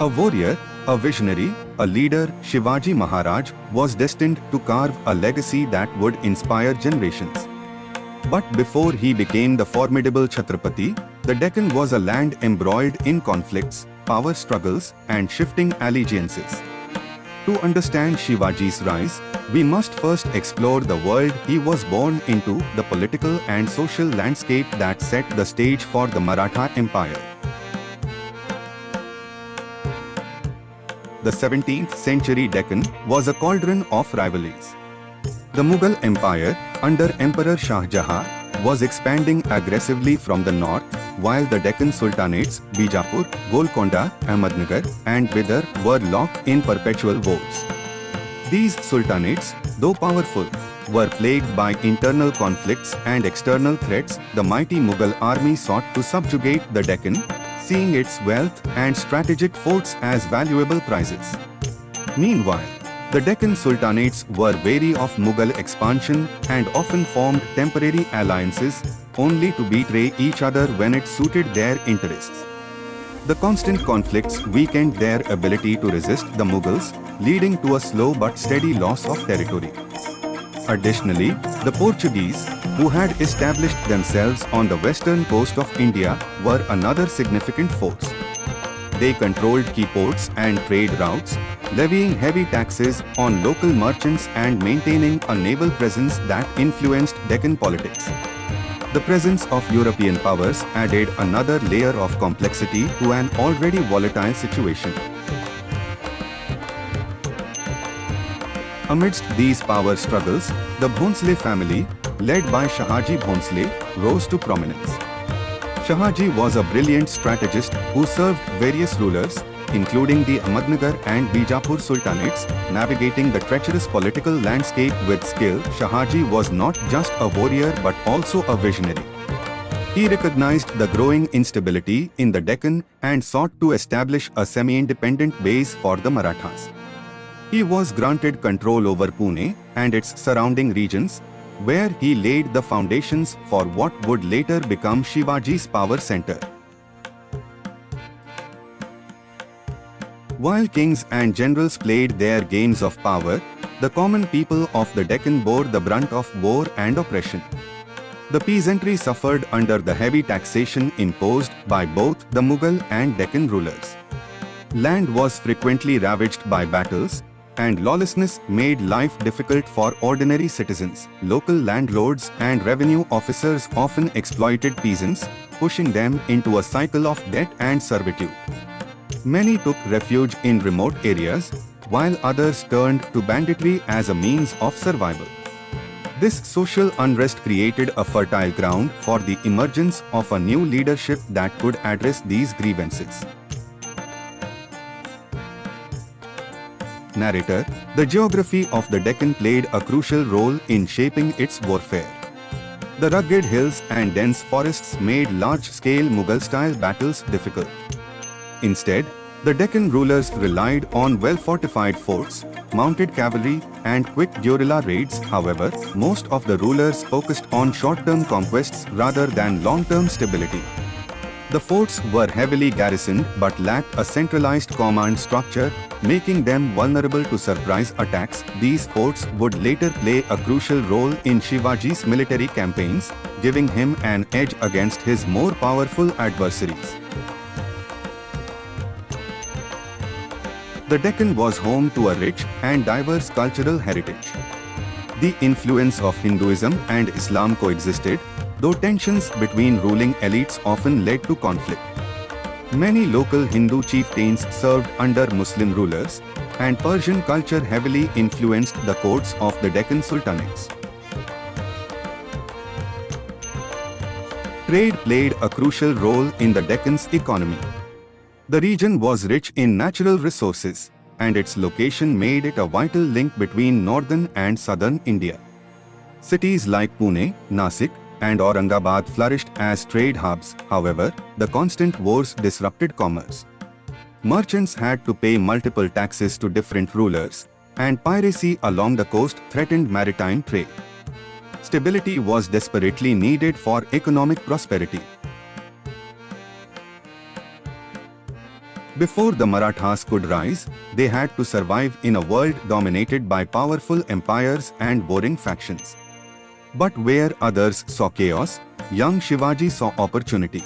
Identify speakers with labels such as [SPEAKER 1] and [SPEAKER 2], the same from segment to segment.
[SPEAKER 1] A warrior, a visionary, a leader, Shivaji Maharaj was destined to carve a legacy that would inspire generations. But before he became the formidable Chhatrapati, the Deccan was a land embroiled in conflicts, power struggles, and shifting allegiances. To understand Shivaji's rise, we must first explore the world he was born into, the political and social landscape that set the stage for the Maratha Empire. The 17th century Deccan was a cauldron of rivalries. The Mughal Empire, under Emperor Shah Jahan, was expanding aggressively from the north, while the Deccan Sultanates, Bijapur, Golconda, Ahmednagar, and Bidar were locked in perpetual wars. These sultanates, though powerful, were plagued by internal conflicts and external threats. The mighty Mughal army sought to subjugate the Deccan, seeing its wealth and strategic forts as valuable prizes. Meanwhile, the Deccan Sultanates were wary of Mughal expansion and often formed temporary alliances, only to betray each other when it suited their interests. The constant conflicts weakened their ability to resist the Mughals, leading to a slow but steady loss of territory. Additionally, the Portuguese, who had established themselves on the western coast of India, were another significant force. They controlled key ports and trade routes, levying heavy taxes on local merchants and maintaining a naval presence that influenced Deccan politics. The presence of European powers added another layer of complexity to an already volatile situation. Amidst these power struggles, the Bhonsle family, led by Shahaji Bhonsle, rose to prominence. Shahaji was a brilliant strategist who served various rulers, including the Ahmednagar and Bijapur Sultanates, navigating the treacherous political landscape with skill. Shahaji was not just a warrior but also a visionary. He recognized the growing instability in the Deccan and sought to establish a semi-independent base for the Marathas. He was granted control over Pune and its surrounding regions, where he laid the foundations for what would later become Shivaji's power center. While kings and generals played their games of power, the common people of the Deccan bore the brunt of war and oppression. The peasantry suffered under the heavy taxation imposed by both the Mughal and Deccan rulers. Land was frequently ravaged by battles, and lawlessness made life difficult for ordinary citizens. Local landlords and revenue officers often exploited peasants, pushing them into a cycle of debt and servitude. Many took refuge in remote areas, while others turned to banditry as a means of survival. This social unrest created a fertile ground for the emergence of a new leadership that could address these grievances. Narrator: the geography of the Deccan played a crucial role in shaping its warfare. The rugged hills and dense forests made large-scale Mughal-style battles difficult. Instead, the Deccan rulers relied on well-fortified forts, mounted cavalry, and quick guerrilla raids. However, most of the rulers focused on short-term conquests rather than long-term stability. The forts were heavily garrisoned but lacked a centralized command structure, making them vulnerable to surprise attacks. These forts would later play a crucial role in Shivaji's military campaigns, giving him an edge against his more powerful adversaries. The Deccan was home to a rich and diverse cultural heritage. The influence of Hinduism and Islam coexisted, though tensions between ruling elites often led to conflict. Many local Hindu chieftains served under Muslim rulers, and Persian culture heavily influenced the courts of the Deccan Sultanates. Trade played a crucial role in the Deccan's economy. The region was rich in natural resources, and its location made it a vital link between northern and southern India. Cities like Pune, Nasik, and Aurangabad flourished as trade hubs. However, the constant wars disrupted commerce. Merchants had to pay multiple taxes to different rulers, and piracy along the coast threatened maritime trade. Stability was desperately needed for economic prosperity. Before the Marathas could rise, they had to survive in a world dominated by powerful empires and warring factions. But where others saw chaos, young Shivaji saw opportunity.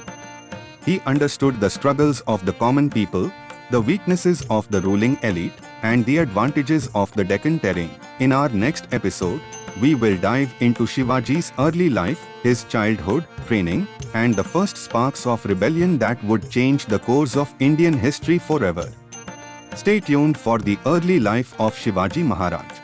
[SPEAKER 1] He understood the struggles of the common people, the weaknesses of the ruling elite, and the advantages of the Deccan terrain. In our next episode, we will dive into Shivaji's early life, his childhood, training, and the first sparks of rebellion that would change the course of Indian history forever. Stay tuned for the early life of Shivaji Maharaj.